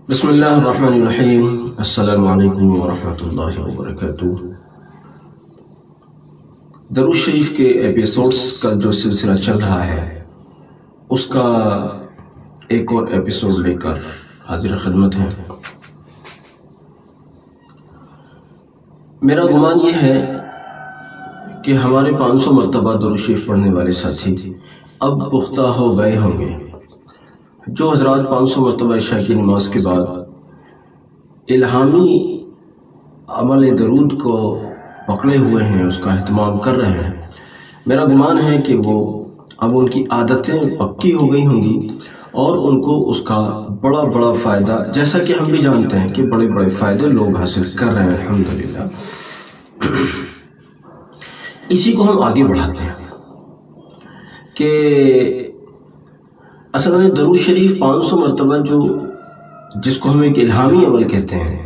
بسم اللہ الرحمن الرحیم۔ السلام علیکم ورحمۃ اللہ وبرکاتہ۔ درود شریف کے ایپیسوڈز کا جو سلسلہ چل رہا ہے اس کا ایک اور ایپیسوڈ لے کر حاضر خدمت ہے۔ میرا گمان یہ ہے کہ ہمارے 500 مرتبہ درود شریف پڑھنے والے ساتھی اب پختہ ہو گئے ہوں گے۔ جو حضرات 500 مرتبہ عشاء کی نماز کے بعد الہامی عمل درود کو پکڑے ہوئے ہیں، اس کا اہتمام کر رہے ہیں، میرا گمان ہے کہ وہ اب ان کی عادتیں پکی ہو گئی ہوں گی اور ان کو اس کا بڑا فائدہ، جیسا کہ ہم بھی جانتے ہیں کہ بڑے فائدے لوگ حاصل کر رہے ہیں الحمدللہ۔ اسی کو ہم آگے بڑھاتے ہیں کہ اصل میں درود شریف 500 مرتبہ جس کو ہم ایک الہامی عمل کہتے ہیں،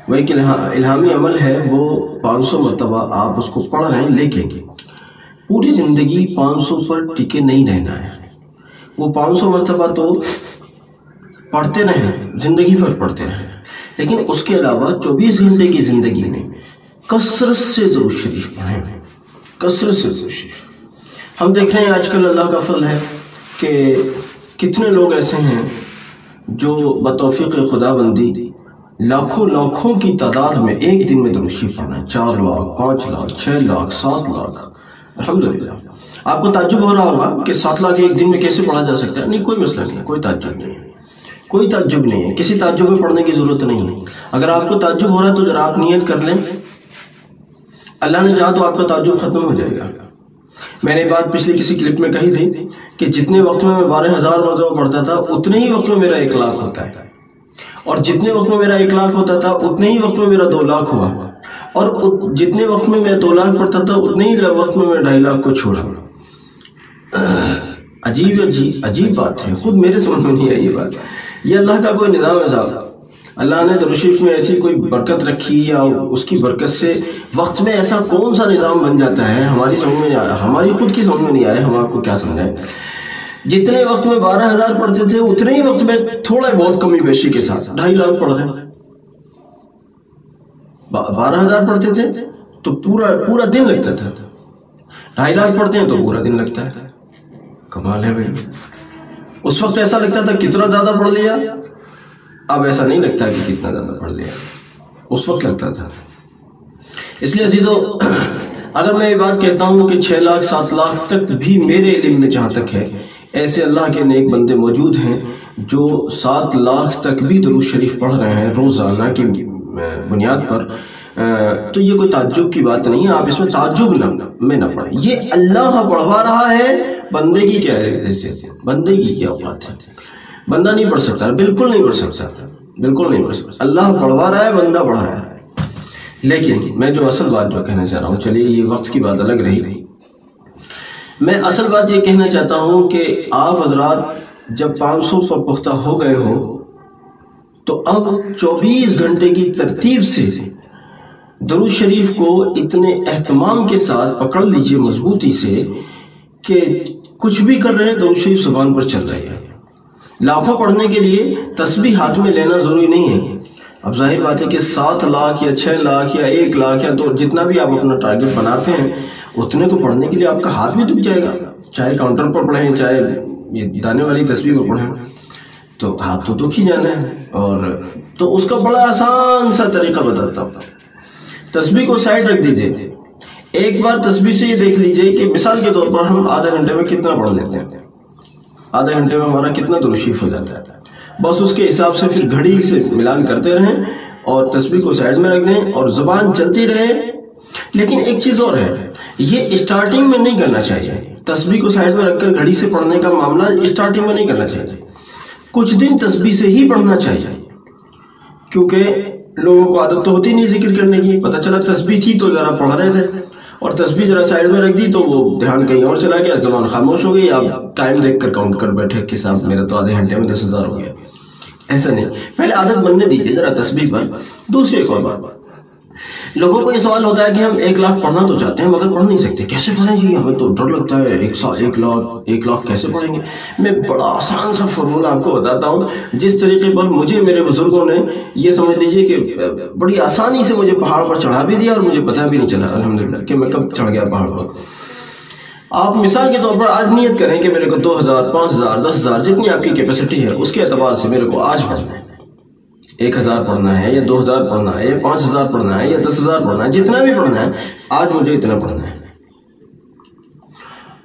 وہ ایک الہامی عمل ہے، وہ 500 مرتبہ آپ اس کو پڑھ رہے ہیں، لیکن پوری زندگی 500 پر ٹکے نہیں رہنا ہے۔ وہ 500 مرتبہ تو پڑھتے رہیں، زندگی بھر پڑھتے رہیں، لیکن اس کے علاوہ 24 گھنٹے کی زندگی میں کثرت سے درود شریف پڑھیں، کثرت سے درود شریف۔ ہم دیکھ رہے ہیں آج کل اللہ کا فضل ہے کہ کتنے لوگ ایسے ہیں جو بتوفیق خدا بندی لاکھوں کی تعداد میں ایک دن میں درود شریف پڑھنا ہے، 4 لاکھ 5 لاکھ 6 لاکھ 7 لاکھ الحمدللہ۔ آپ کو تعجب ہو رہا ہوگا کہ 7 لاکھ ایک دن میں کیسے پڑھا جا سکتا ہے؟ نہیں، کوئی مسئلہ نہیں، کوئی تعجب نہیں ہے، کوئی تعجب نہیں ہے، کسی تعجب میں پڑھنے کی ضرورت نہیں ہے۔ اگر آپ کو تعجب ہو رہا ہے تو ذرا آپ نیت کر لیں، اللہ نے چاہا تو آپ کا تعجب ختم ہو جائے گا۔ میں نے بات پچھلی کسی کلپ میں کہی تھی کہ جتنے وقت میں 12,000 مرتبہ پڑھتا تھا اتنے ہی وقت میں میرا 1 لاکھ ہوتا ہے، اور جتنے وقت میں میرا 1 لاکھ ہوتا تھا اتنے ہی وقت میں میرا 2 لاکھ ہوا، اور جتنے وقت میں 2 لاکھ پڑھتا تھا اتنے ہی وقت میں 2.5 لاکھ کو چھوڑا۔ عجیب بات ہے، خود میرے سمجھ میں نہیں آئی یہ بات۔ یہ اللہ کا کوئی نظام ہے صاحب۔ اللہ نے درود شریف میں ایسی کوئی برکت رکھی یا اس کی برکت سے وقت میں ایسا کون سا نظام بن جاتا ہے، ہماری سمجھ میں نہیں آیا، ہماری خود کی سمجھ میں نہیں آیا، ہم آپ کو کیا سمجھائیں۔ جتنے وقت میں 12,000 پڑھتے تھے اتنے ہی وقت میں تھوڑا بہت کمی بیشی کے ساتھ 2.5 لاکھ پڑھ رہے ہیں۔ 12,000 پڑھتے تھے تو پورا دن لگتا تھا، 2.5 لاکھ پڑھتے ہیں تو پورا دن لگتا ہے۔ کمال ہے بھائی۔ اس وقت ایسا لگتا تھا کتنا زیادہ پڑھ لیا، اب ایسا نہیں لگتا کہ کتنا زیادہ پڑھ لیا، اس وقت لگتا تھا۔ اس لیے عزیزو، اگر میں یہ بات کہتا ہوں کہ 6 لاکھ 7 لاکھ تک بھی میرے علم میں جہاں تک ہے، ایسے اللہ کے نیک بندے موجود ہیں جو 7 لاکھ تک بھی درود شریف پڑھ رہے ہیں روزانہ کی بنیاد پر، تو یہ کوئی تعجب کی بات نہیں ہے۔ آپ اس میں تعجب میں نہ پڑھیں، یہ اللہ پڑھوا رہا ہے، بندے کی کیا حیثیت ہے، بندے کی کیا بات ہے۔ بندہ نہیں پڑھ سکتا، بالکل نہیں پڑھ سکتا، بالکل نہیں پڑھ سکتا۔ اللہ پڑھوا رہا ہے، بندہ پڑھا رہا ہے۔ لیکن میں جو اصل بات جو کہنا چاہ رہا ہوں، چلیے یہ وقت کی بات الگ رہی، میں اصل بات یہ کہنا چاہتا ہوں کہ آپ حضرات جب 500 پر پختہ ہو گئے ہو تو اب 24 گھنٹے کی ترتیب سے درود شریف کو اتنے اہتمام کے ساتھ پکڑ لیجئے مضبوطی سے کہ کچھ بھی کر رہے ہیں درود شریف زبان پر چل رہے ہیں۔ لاکھوں پڑھنے کے لیے تسبیح ہاتھ میں لینا ضروری نہیں ہے۔ اب ظاہر بات ہے کہ 7 لاکھ یا 6 لاکھ یا 1 لاکھ یا تو جتنا بھی آپ اپنا ٹارگٹ بناتے ہیں اتنے تو پڑھنے کے لیے آپ کا ہاتھ بھی دکھ جائے گا، چاہے کاؤنٹر پر پڑھیں چاہے یہ دانے والی تسبیح پر پڑھیں، تو ہاتھ تو دکھ ہی جانا ہے۔ اور تو اس کا بڑا آسان سا طریقہ بتاتا ہوں، تسبیح کو سائڈ رکھ دیجئے، ایک بار تسبیح سے یہ دیکھ لیجئے کہ مثال کے طور پر ہم آدھے گھنٹے میں کتنا پڑھ لیتے ہیں، آدھے گھنٹے میں ہمارا کتنا درود شریف ہو جاتا ہے۔ بس اس کے حساب سے پھر گھڑی سے ملان کرتے رہیں اور تسبیح کو سائڈ میں رکھ دیں اور زبان چلتی رہے۔ لیکن ایک چیز اور ہے، یہ اسٹارٹنگ میں نہیں کرنا چاہیے، تسبیح کو سائڈ میں رکھ کر گھڑی سے پڑھنے کا معاملہ اسٹارٹنگ میں نہیں کرنا چاہیے، کچھ دن تسبیح سے ہی پڑھنا چاہیے، کیونکہ لوگوں کو عادت تو ہوتی نہیں ذکر کرنے کی، پتہ چلا تسبیح تھی تو ذرا پڑھ رہے تھے اور تسبیح ذرا سائڈ میں رکھ دی تو وہ دھیان کہیں اور چلا گیا، زبان خاموش ہو گئی، آپ ٹائم دیکھ کر کاؤنٹ کر بیٹھے کہ صاحب میرا تو آدھے گھنٹے میں 10,000 ہو گیا۔ ایسا نہیں، پہلے عادت بننے دیجیے ذرا تسبیح پر۔ دوسری ایک اور بات، لوگوں کو یہ سوال ہوتا ہے کہ ہم 1 لاکھ پڑھنا تو چاہتے ہیں مگر پڑھ نہیں سکتے، کیسے پڑھیں گے؟ ہمیں تو ڈر لگتا ہے 1 لاکھ کیسے پڑھیں گے؟ میں بڑا آسان سا فارمولہ آپ کو بتاتا ہوں، جس طریقے پر مجھے میرے بزرگوں نے یہ سمجھ لیجیے کہ بڑی آسانی سے مجھے پہاڑ پر چڑھا بھی دیا اور مجھے پتہ بھی نہیں چلا الحمدللہ کہ میں کب چڑھ گیا پہاڑ پر۔ آپ مثال کے طور پر آج نیت کریں کہ میرے کو 2000 5000 10,000 جتنی آپ کی کیپیسٹی ہے اس کے اعتبار سے میرے کو آج پڑھنا ہے، 1000 پڑھنا ہے یا 2000 پڑھنا ہے یا 5000 پڑھنا ہے یا 10,000 پڑھنا ہے، جتنا بھی پڑھنا ہے آج مجھے اتنا پڑھنا ہے۔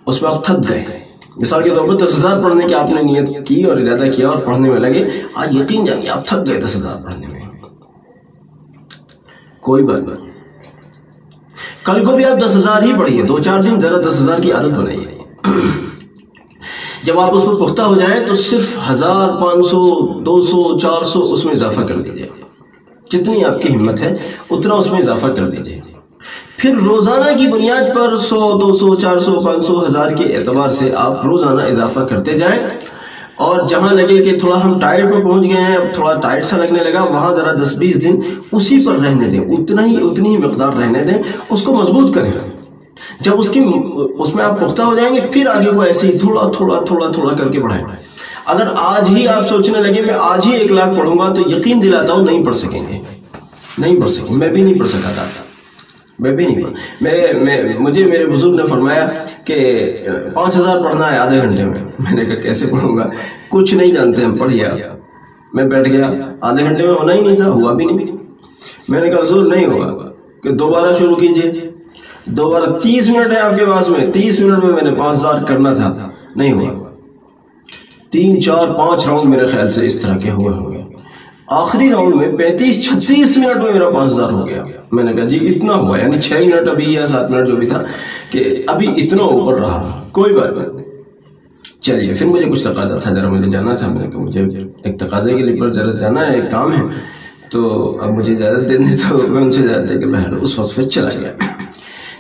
اس میں آپ تھک گئے، مثال کے طور پر 10,000 پڑھنے کی آپ نے نیت کی اور ارادہ کیا اور پڑھنے میں لگے، آج یقین جانیے آپ تھک گئے 10,000 پڑھنے میں، کوئی بات نہیں، کل کو بھی آپ 10,000 ہی پڑھیے، 2-4 دن ذرا 10,000 کی عادت بنائیے۔ جب آپ اس پر پختہ ہو جائیں تو صرف 1000 500 200 400 اس میں اضافہ کر دیجیے، جتنی آپ کی ہمت ہے اتنا اس میں اضافہ کر دیجیے، پھر روزانہ کی بنیاد پر 100 200 400 500 1000 کے اعتبار سے آپ روزانہ اضافہ کرتے جائیں، اور جہاں لگے کہ تھوڑا ہم ٹائٹ پہ پہنچ گئے ہیں، اب تھوڑا ٹائٹ سا لگنے لگا، وہاں ذرا 10-20 دن اسی پر رہنے دیں، اتنی ہی مقدار رہنے دیں، اس کو مضبوط کریں۔ جب اس میں آپ پختہ ہو جائیں گے پھر آگے کو ایسے ہی تھوڑا تھوڑا تھوڑا تھوڑا کر کے بڑھائیں۔ اگر آج ہی آپ سوچنے لگے میں آج ہی 1 لاکھ پڑھوں گا تو یقین دلاتا ہوں نہیں پڑھ سکیں گے، نہیں پڑھ سکیں، میں بھی نہیں پڑھ سکا تھا، میں بھی نہیں پڑھ، مجھے میرے بزرگ نے فرمایا کہ 5000 پڑھنا ہے آدھے گھنٹے میں نے کہا کیسے پڑھوں گا، کچھ نہیں جانتے ہم، پڑھیا۔ میں بیٹھ گیا، آدھے گھنٹے میں ہونا ہی نہیں تھا، ہوا بھی نہیں۔ میں نے کہا حضور نہیں ہوگا، کہ دوبارہ شروع کیجئے، دوبارہ 30 منٹ ہے آپ کے پاس میں، 30 منٹ میں نے 5000 کرنا تھا، نہیں ہوا۔ 3 4 5 راؤنڈ میرے خیال سے اس طرح کے ہوئے ہوں گے، آخری راؤنڈ میں 35 36 منٹ میں میرا 5000 ہو گیا۔ میں نے کہا جی اتنا ہوا، یعنی 6 منٹ ابھی یا 7 منٹ جو بھی تھا کہ ابھی اتنا اوپر رہا، کوئی بات نہیں۔ چلیے پھر مجھے کچھ تقاضا تھا، ذرا مجھے جانا تھا، میں نے کہا مجھے ایک تقاضے کے لیے پر ذرا جانا ہے، ایک کام ہے، تو اب مجھے اجازت دیں تو میں ان سے اجازت دے کے بہر اس وقت پھر چلا گیا۔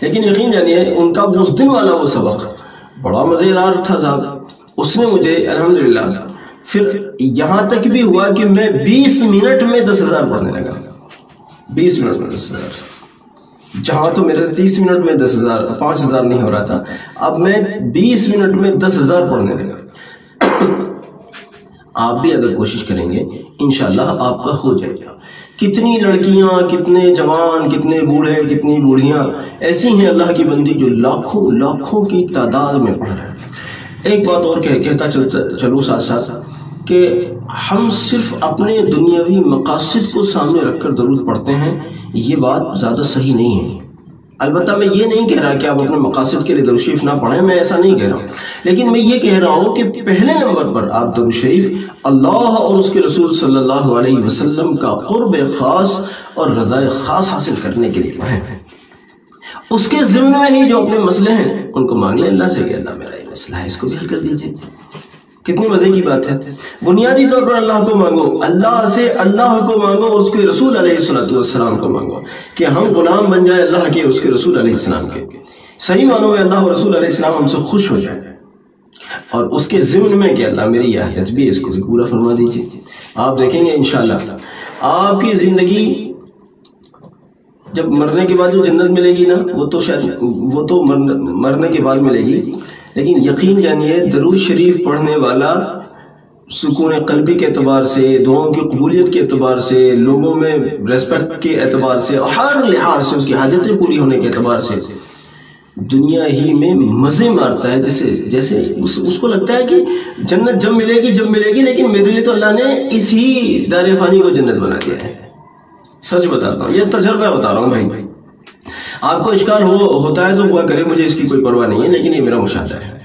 لیکن یقین جانیے ان کا اس دن والا وہ سبق بڑا مزیدار تھا صاحب، اس نے مجھے الحمدللہ پھر یہاں تک بھی ہوا کہ میں 20 منٹ میں 10,000 پڑھنے لگا، 20 منٹ میں 10,000، جہاں تو میرے 30 منٹ میں 10,000 5,000 نہیں ہو رہا تھا، اب میں 20 منٹ میں 10,000 پڑھنے لگا۔ آپ بھی اگر کوشش کریں گے انشاءاللہ آپ کا ہو جائے گا۔ کتنی لڑکیاں، کتنے جوان، کتنے بوڑھے، کتنی بوڑھیاں ایسی ہیں اللہ کی بندی جو لاکھوں کی تعداد میں پڑھ رہے ہیں۔ ایک بات اور کہتا چلوں ساتھ ساتھ کہ ہم صرف اپنے دنیاوی مقاصد کو سامنے رکھ کر درود پڑھتے ہیں، یہ بات زیادہ صحیح نہیں ہے۔ البتہ میں یہ نہیں کہہ رہا کہ آپ اپنے مقاصد کے لیے درود شریف نہ پڑھیں، میں ایسا نہیں کہہ رہا ہوں، لیکن میں یہ کہہ رہا ہوں کہ پہلے نمبر پر آپ درود شریف اللہ اور اس کے رسول صلی اللہ علیہ وسلم کا قرب خاص اور رضا خاص حاصل کرنے کے لیے پڑھیں۔ اس کے ضمن میں ہی جو اپنے مسئلے ہیں ان کو مانگ لیں اللہ سے کہ اللہ میرا یہ مسئلہ ہے، اس کو بھی حل کر دیجیے۔ کتنی مزے کی بات ہے، بنیادی طور پر اللہ کو مانگو، اللہ سے اللہ کو مانگو اور اس کے رسول علیہ السلام کو مانگو کہ ہم غلام بن جائیں اللہ کے، اس کے رسول علیہ السلام کے، صحیح معنوں میں اللہ اور رسول علیہ السلام ہم سے خوش ہو جائیں، اور اس کے ضمن میں کہ اللہ میری یہ حاجت بھی ہے اس کو بھی پورا فرما دیجیے۔ آپ دیکھیں گے انشاءاللہ آپ کی زندگی جب مرنے کے بعد جو جنت ملے گی نا وہ تو مرنے کے بعد ملے گی، لیکن یقین جانیے درود شریف پڑھنے والا سکون قلبی کے اعتبار سے، دعاؤں کی قبولیت کے اعتبار سے، لوگوں میں ریسپیکٹ کے اعتبار سے، ہر لحاظ سے اس کی حاجتیں پوری ہونے کے اعتبار سے دنیا ہی میں مزے مارتا ہے، جیسے اس کو لگتا ہے کہ جنت جب ملے گی، لیکن میرے لیے تو اللہ نے اسی دار فانی کو جنت بنا دیا ہے۔ سچ بتاتا ہوں، یہ تجربہ بتا رہا ہوں بھائی، آپ کو اشکال ہوتا ہے تو ہوا کرے، مجھے اس کی کوئی پرواہ نہیں ہے، لیکن یہ میرا مشاہدہ ہے،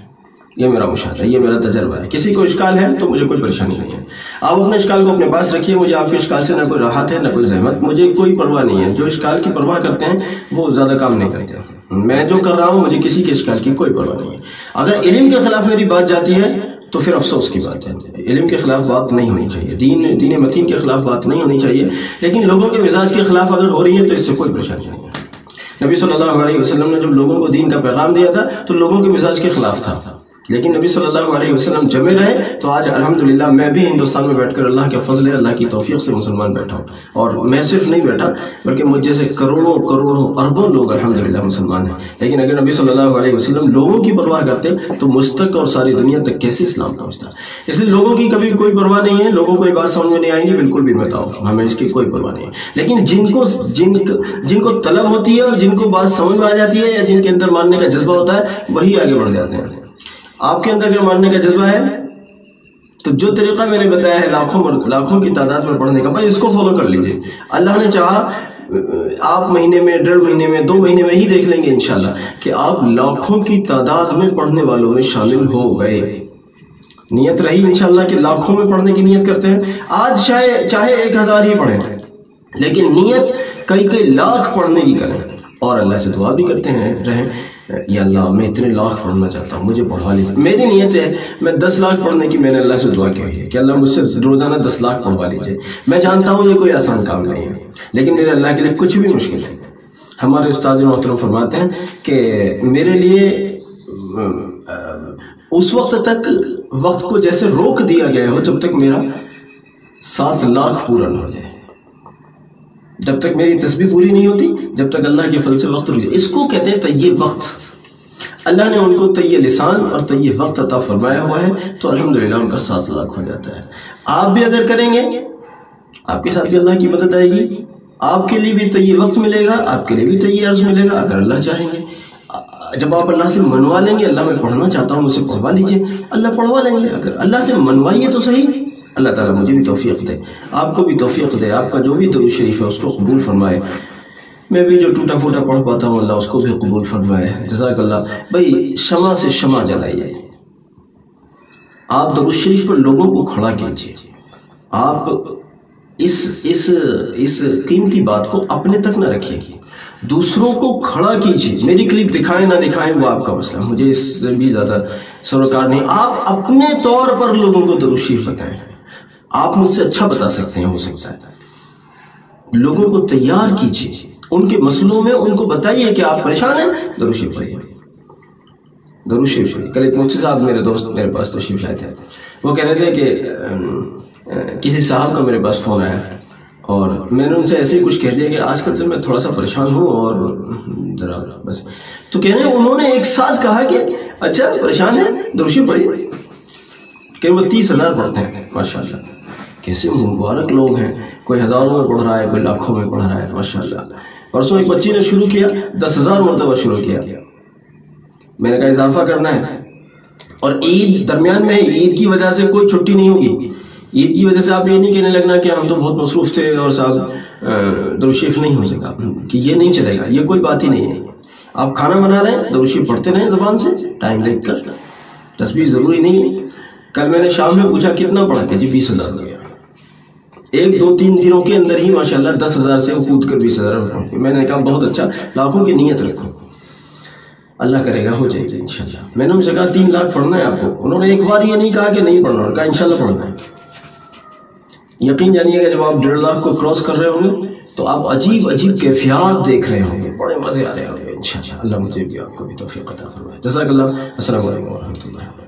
یہ میرا تجربہ ہے۔ کسی کو اشکال ہے تو مجھے کوئی پریشانی نہیں ہے، آپ اپنے اشکال کو اپنے پاس رکھیے، مجھے آپ کے اشکال سے نہ کوئی راحت ہے نہ کوئی زحمت، مجھے کوئی پرواہ نہیں ہے۔ جو اشکال کی پرواہ کرتے ہیں وہ زیادہ کام نہیں کرتے، میں جو کر رہا ہوں مجھے کسی کے اشکال کی کوئی پرواہ نہیں ہے۔ اگر علم کے خلاف میری بات جاتی ہے تو پھر افسوس کی بات ہے، علم کے خلاف بات نہیں ہونی چاہیے، دین متین کے خلاف بات نہیں ہونی چاہیے، لیکن لوگوں کے مزاج کے خلاف اگر ہو رہی ہے تو اس سے کوئی پریشانی نہیں ہے۔ نبی صلی اللہ علیہ وسلم نے جب لوگوں کو دین کا پیغام دیا تھا تو لوگوں کے مزاج کے خلاف تھا، لیکن نبی صلی اللہ علیہ وسلم جمے رہے تو آج الحمدللہ میں بھی ہندوستان میں بیٹھ کر اللہ کے فضل ہے، اللہ کی توفیق سے مسلمان بیٹھا ہوں، اور میں صرف نہیں بیٹھا بلکہ مجھ جیسے کروڑوں کروڑوں اربوں لوگ الحمدللہ مسلمان ہیں۔ لیکن اگر نبی صلی اللہ علیہ وسلم لوگوں کی پرواہ کرتے تو مجھ تک اور ساری دنیا تک کیسے اسلام پہنچتا؟ اس لیے لوگوں کی کبھی کوئی پرواہ نہیں ہے، لوگوں کو یہ بات سمجھ میں نہیں آئیں گی، بالکل بھی بتاؤ ہمیں اس کی کوئی پرواہ نہیں ہے۔ لیکن جن کو طلب ہوتی ہے اور جن کو بات سمجھ میں آ جاتی ہے یا جن کے اندر ماننے کا جذبہ ہوتا ہے وہی آگے بڑھ جاتے ہیں۔ آپ کے اندر اگر ماننے کا جذبہ ہے تو جو طریقہ میں نے بتایا ہے لاکھوں کی تعداد میں پڑھنے کا، بھائی اس کو فالو کر لیجئے۔ اللہ نے چاہا آپ مہینے میں، 1.5 مہینے میں، 2 مہینے میں ہی دیکھ لیں گے انشاءاللہ کہ آپ لاکھوں کی تعداد میں پڑھنے والوں میں شامل ہو گئے۔ نیت رہی انشاءاللہ کہ لاکھوں میں پڑھنے کی نیت کرتے ہیں، آج چاہے 1000 ہی پڑھیں لیکن نیت کئی لاکھ پڑھنے کی کریں، اور اللہ سے دعا بھی کرتے رہیں یا اللہ میں اتنے لاکھ پڑھنا چاہتا ہوں، مجھے پڑھوا لیجیے۔ میری نیت ہے میں 10 لاکھ پڑھنے کی، میں نے اللہ سے دعا کی ہے کہ اللہ مجھ سے روزانہ 10 لاکھ پڑھوا لیجیے۔ میں جانتا ہوں یہ کوئی آسان کام نہیں ہے، لیکن میرے اللہ کے لیے کچھ بھی مشکل نہیں۔ ہمارے استاد محترم فرماتے ہیں کہ میرے لیے اس وقت تک وقت کو جیسے روک دیا گیا ہو جب تک میرا 7 لاکھ پورا نہ ہو جائے، جب تک میری تسبیح پوری نہیں ہوتی، جب تک اللہ کے فضل سے وقت رک جائے۔ اس کو کہتے ہیں طی وقت۔ اللہ نے ان کو طی لسان اور طی وقت عطا فرمایا ہوا ہے تو الحمدللہ ان کا 7 لاکھ ہو جاتا ہے۔ آپ بھی اگر کریں گے آپ کے ساتھ بھی اللہ کی مدد آئے گی، آپ کے لیے بھی طی وقت ملے گا، آپ کے لیے بھی طی عرض ملے گا اگر اللہ چاہیں گے۔ جب آپ اللہ سے منوا لیں گے، اللہ میں پڑھنا چاہتا ہوں مجھ سے پڑھوا لیجیے، اللہ پڑھوا لیں گے۔ اگر اللہ سے منوائیے تو صحیح، اللہ تعالیٰ مجھے بھی توفیق دے، آپ کو بھی توفیق دے، آپ کا جو بھی درود شریف ہے اس کو قبول فرمائے، میں بھی جو ٹوٹا پھوٹا پڑھ پاتا ہوں اللہ اس کو بھی قبول فرمائے۔ جزاک اللہ۔ بھائی شمع سے شمع جلائیے، آپ درود شریف پر لوگوں کو کھڑا کیجیے، آپ اس قیمتی بات کو اپنے تک نہ رکھیے، دوسروں کو کھڑا کیجیے۔ میری کلپ دکھائیں نہ دکھائیں وہ آپ کا مسئلہ، مجھے اس سے بھی زیادہ سروکار نہیں۔ آپ اپنے طور پر لوگوں کو درود شریف بتائیں، آپ مجھ سے اچھا بتا سکتے ہیں، ہو سکتا ہے۔ لوگوں کو تیار کیجیے، ان کے مسئلوں میں ان کو بتائیے کہ آپ پریشان ہیں، درود شریف پڑھیے، درود شریف پڑھیے۔ کل ایک مفتی صاحب میرے دوست میرے پاس تشریف لائے تھے، وہ کہہ رہے تھے کہ کسی صاحب کا میرے پاس فون آیا اور میں نے ان سے ایسے ہی کچھ کہہ دیا کہ آج کل سے میں تھوڑا سا پریشان ہوں اور ذرا بس، تو کہہ رہے ہیں انہوں نے ایک ساتھ کہا کہ اچھا پریشان ہے درود شریف پڑھیے، کہ وہ 30,000 پڑھتے ہیں ماشاءاللہ۔ کیسے مبارک لوگ ہیں، کوئی ہزاروں میں پڑھ رہا ہے، کوئی لاکھوں میں پڑھ رہا ہے ماشاءاللہ۔ پرسوں ایک بچی نے شروع کیا، 10,000 مرتبہ شروع کیا۔ میں نے کہا اضافہ کرنا ہے، اور عید درمیان میں، عید کی وجہ سے کوئی چھٹی نہیں ہوگی۔ عید کی وجہ سے آپ یہ نہیں کہنے لگنا کہ ہم تو بہت مصروف تھے اور صاحب درود شریف نہیں ہو سکا، کہ یہ نہیں چلے گا، یہ کوئی بات ہی نہیں ہے۔ آپ کھانا بنا رہے ہیں، درود شریف پڑھتے رہیں زبان سے، ٹائم دیکھ کر، تسبیح ضروری نہیں ہے۔ کل میں نے شام میں پوچھا کتنا پڑھا کہ جی 20,000 ہو گیا۔ 1-2-3 دنوں کے اندر ہی ماشاءاللہ 10,000 سے کود کر 20,000 پہنچ گئے۔ میں نے کہا بہت اچھا، لاکھوں کی نیت رکھو، اللہ کرے گا ہو جائے گا انشاءاللہ۔ میں نے ان سے کہا 3 لاکھ پڑھنا ہے آپ کو، انہوں نے ایک بار یہ نہیں کہا کہ نہیں پڑھنا، انہوں نے کہا انشاءاللہ پڑھنا ہے۔ یقین جانیے گا جب آپ 1.5 لاکھ کو کراس کر رہے ہوں گے تو آپ عجیب عجیب کیفیات دیکھ رہے ہوں گے، بڑے مزے آ رہے ہوں گے انشاءاللہ۔ اللہ مجھے بھی آپ کو بھی توفیق عطا فرمائے۔ جزاک اللہ۔ السلام علیکم ورحمۃ اللہ۔